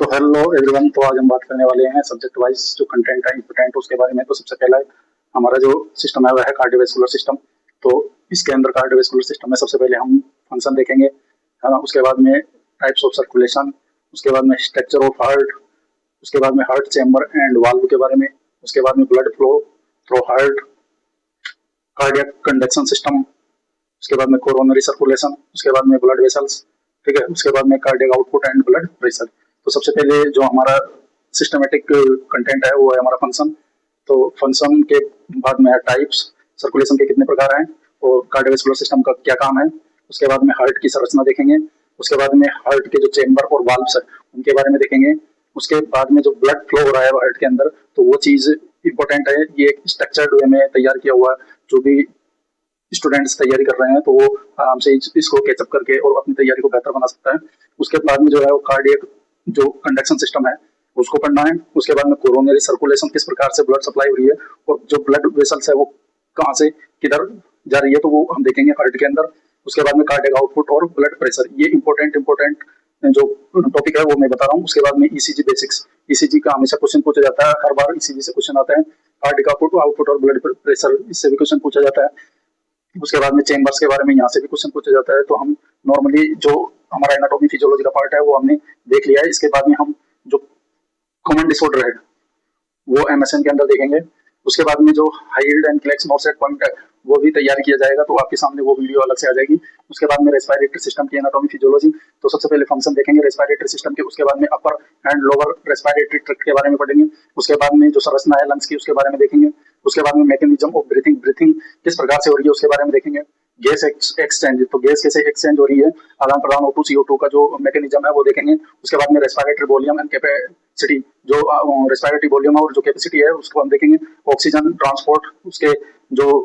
तो hello everyone. तो आज हम बात करने वाले हैं सब्जेक्ट वाइज जो कंटेंट है इंपोर्टेंट उसके बारे में। तो सबसे पहला हमारा जो सिस्टम है वह है कार्डियोवैस्कुलर सिस्टम। तो इसके अंदर कार्डियोवैस्कुलर सिस्टम में सबसे पहले हम फंक्शन देखेंगे, है ना। उसके बाद में टाइप्स ऑफ सर्कुलेशन, उसके बाद में स्ट्रक्चर ऑफ हार्ट, उसके बाद में हार्ट चैम्बर एंड वाल्व के बारे में, उसके बाद में blood flow through heart, cardiac conduction system, उसके बाद में कोरोनरी सर्कुलेशन, उसके बाद में ब्लड वेसल्स, ठीक है। उसके बाद में cardiac output and blood pressure. तो सबसे पहले जो हमारा सिस्टमेटिक कंटेंट है वो है हमारा फंक्शन। तो फंक्शन के बाद में है टाइप्स, सर्कुलेशन के कितने प्रकार हैं और कार्डियोवैस्कुलर सिस्टम का क्या काम है। उसके बाद में हार्ट की संरचना देखेंगे, उसके बाद में हार्ट के जो चेम्बर और वाल्व्स है उनके बारे में देखेंगे। उसके बाद में जो ब्लड फ्लो हो रहा है हार्ट के अंदर, तो वो चीज इंपॉर्टेंट है। ये एक स्ट्रक्चर्ड वे में तैयार किया हुआ है। जो भी स्टूडेंट्स तैयारी कर रहे हैं तो वो आराम से इसको कैचअप करके और अपनी तैयारी को बेहतर बना सकता है। उसके बाद में जो है वो कार्डियक जो कंडक्शन सिस्टम है उसको पढ़ना है। उसके बाद में कोरोनरी सर्कुलेशन, किस प्रकार से ब्लड सप्लाई हो रही है और जो ब्लड वेसल्स है वो कहाँ से किधर जा रही है, तो वो हम देखेंगे हार्ट के अंदर। उसके बाद में कार्डियक आउटपुट और ब्लड प्रेशर, ये इंपॉर्टेंट जो टॉपिक है वो मैं बता रहा हूँ। उसके बाद में ईसीजी बेसिक्स, ईसीजी का हमेशा क्वेश्चन पूछा जाता है, हर बार ईसीजी से क्वेश्चन आता है। कार्डियक आउटपुट और ब्लड प्रेशर, इससे भी क्वेश्चन पूछा जाता है। उसके बाद में चेम्बर्स के बारे में यहाँ से भी क्वेश्चन पूछा जाता है। तो हम नॉर्मली जो हमारा एनाटॉमी फिजियोलॉजी का पार्ट है वो हमने देख लिया है। इसके बाद में हम जो कॉमन डिसऑर्डर है वो एमएसएन के अंदर देखेंगे। उसके बाद में जो हाइल्ड एंड क्लेक्स नॉर्सेट पॉइंट है वो भी तैयार किया जाएगा, तो आपके सामने वो वीडियो अलग से आ जाएगी। उसके बाद में रेस्पिरेटरी सिस्टम की एनाटॉमी फिजियोलॉजी, तो सबसे पहले फंक्शन देखेंगे रेस्पिरेटरी सिस्टम के। उसके बाद में अपर एंड लोअर रेस्पिरेटरी ट्रैक्ट के बारे में पढ़ेंगे। उसके बाद में जो संरचना है लंग्स की उसके बारे में देखेंगे। उसके बाद में मैकेनिज्म ऑफ ब्रीथिंग किस प्रकार से हो रही है उसके बारे में देखेंगे। गैस एक्सचेंज, तो गैस कैसे एक्सचेंज हो रही है, आदान प्रदान O2 CO2 का जो मैकेनिज्म है वो देखेंगे। उसके बाद में रेस्पिरेटरी वॉल्यूम एंड कैपेसिटी, जो रेस्पिरेटरी वॉल्यूम और जो कैपेसिटी है उसको हम देखेंगे। ऑक्सीजन ट्रांसपोर्ट, उसके जो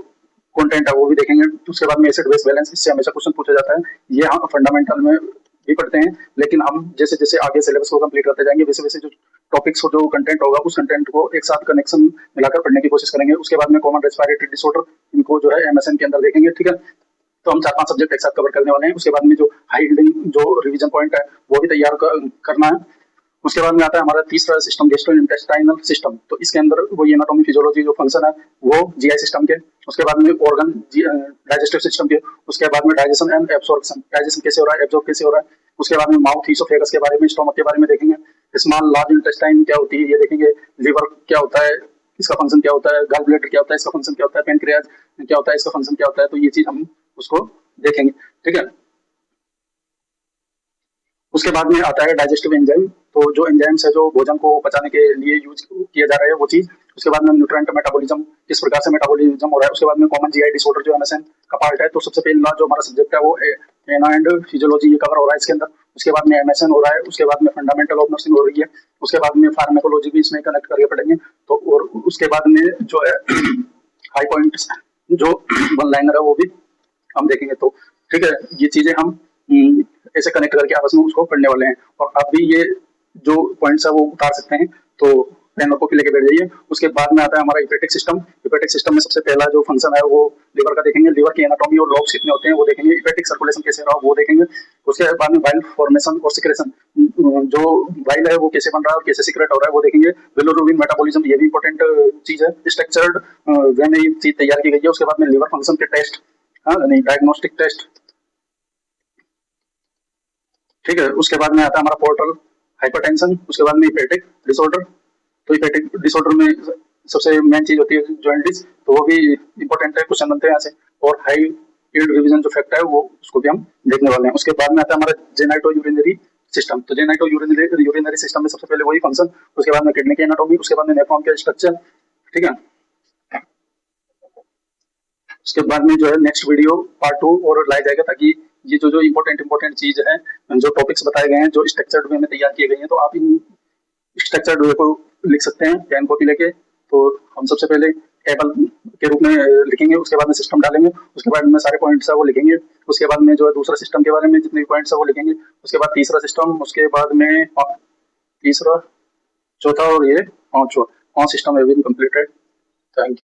कंटेंट है वो भी देखेंगे। उसके बाद में एसिड बेस बैलेंस, इससे हमेशा क्वेश्चन पूछा जाता है। ये हम फंडामेंटल में भी पढ़ते हैं, लेकिन हम जैसे जैसे आगे सिलेबस को कंप्लीट करते जाएंगे वैसे वैसे जो टॉपिक्स और जो कंटेंट होगा उस कंटेंट को एक साथ कनेक्शन मिलाकर पढ़ने की कोशिश करेंगे। उसके बाद में कॉमन रेस्पिरेटरी डिसऑर्डर, इनको जो है एमएसएन के अंदर देखेंगे, ठीक है। तो हम 4-5 सब्जेक्ट एक साथ कवर करने वाले हैं। उसके बाद में जो हाई यील्डिंग जो रिवीजन पॉइंट है वो भी तैयार करना है। उसके बाद में आता है हमारा तीसरा सिस्टम, गैस्ट्रोइंटेस्टाइनल सिस्टम। तो इसके अंदर वो एनाटॉमी फिजियोलॉजी जो फंक्शन है वो जीआई सिस्टम के। उसके बाद में ऑर्गन डाइजेस्टिव सिस्टम के। उसके बाद में डाइजेशन एंड एब्सॉर्प्शन, डाइजेशन कैसे हो रहा है, एब्सॉर्ब कैसे हो रहा है। उसके बाद में माउथ ईसोफेगस के बारे में, स्टोमक के बारे में देखेंगे। स्मॉल लार्ज इंटेस्टाइन क्या होती है ये देखेंगे। लिवर क्या होता है, इसका फंक्शन क्या होता है। गॉल ब्लैडर क्या होता है, इसका फंक्शन क्या होता है। पेनक्रियाज क्या होता है, इसका फंक्शन क्या होता है। तो ये चीज हम उसको देखेंगे, ठीक है। उसके बाद में आता है डाइजेस्टिव एंजाइम, तो जो एंजाइम्स है जो भोजन को पचाने के लिए यूज किया जा रहा है वो चीज। उसके बाद में न्यूट्रिएंट मेटाबॉलिज्म, किस प्रकार से मेटाबॉलिज्म हो रहा है। उसके बाद में कॉमन जीआई डिसऑर्डर जो एमएसएन का पार्ट है। तो सबसे पहला जो हमारा सब्जेक्ट है वो एना एंड फिजियोलॉजी ये कवर हो रहा है इसके अंदर। उसके बाद में एमएसएन हो रहा है। उसके बाद में फंडामेंटल ऑफ नर्सिंग हो रही है। उसके बाद में फार्मेकोलॉजी भी इसमें कनेक्ट करके पढ़ेंगे। तो और उसके बाद में जो है हाई पॉइंट जो वन लाइनर है वो भी हम देखेंगे। तो ठीक है, ये चीजें हम ऐसे कनेक्ट करके आपस में उसको पढ़ने वाले हैं। और आप भी ये जो पॉइंट्स है वो उतार सकते हैं, तो पेन और कॉपी लेके बैठ जाइए। उसके बाद में आता है हमारा हिपेटिक सिस्टम। हिपेटिक सिस्टम में सबसे पहला जो फंक्शन है वो लिवर का देखेंगे। लिवर की एनाटॉमी और लॉब्स कितने होते हैं वो देखेंगे। हिपेटिक सर्कुलेशन कैसे रहा वो देखेंगे। उसके बाद में बाइल फॉर्मेशन और सिक्रेशन, जो बाइल है वो कैसे बन रहा है और कैसे सिक्रेट हो रहा है वो देखेंगे। बिलोरुबिन मेटाबॉलिज्म, ये भी इंपॉर्टेंट चीज है। स्ट्रक्चर्ड वे में ये चीज तैयार की गई है। उसके बाद में लिवर फंक्शन के टेस्ट, हाँ नहीं, डायग्नोस्टिक टेस्ट, ठीक है। उसके बाद में आता है हमारा पोर्टल हाइपरटेंशन। उसके बाद में हिपेटिक डिसऑर्डर। तो हिपेटिक डिसऑर्डर में सबसे मेन चीज होती है जॉइंटिस, तो वो भी इंपॉर्टेंट है, क्वेश्चन बनते हैं यहाँ से। और हाई यील्ड रिवीजन जो फैक्ट है वो उसको भी हम देखने वाले हैं। उसके बाद में आता है हमारा जेनाइटो यूरिनरी सिस्टम। तो जेनाइटो यूरिनरी सिस्टम में सबसे पहले वही फंक्शन। उसके बाद में किडनी की एनाटॉमी, उसके बाद में नेफ्रॉन के स्ट्रक्चर, ठीक है। उसके बाद में जो है नेक्स्ट वीडियो पार्ट 2 और लाया जाएगा, ताकि ये जो जो इम्पोर्टेंट चीज है, जो टॉपिक्स बताए गए हैं, जो स्ट्रक्चर्ड वे में तैयार किए गए हैं, तो आप इन स्ट्रक्चर्ड वे को लिख सकते हैं पेन कॉपी लेके। तो हम सबसे पहले टेबल के रूप में लिखेंगे। उसके बाद में सिस्टम डालेंगे। उसके बाद में सारे पॉइंट्स है वो लिखेंगे। उसके बाद में जो है दूसरा सिस्टम के बारे में जितने भी पॉइंट्स है वो लिखेंगे। उसके बाद तीसरा सिस्टम, उसके बाद में तीसरा, चौथा और ये पांचवा, 5 सिस्टम है कंप्लीटेड। Thank you.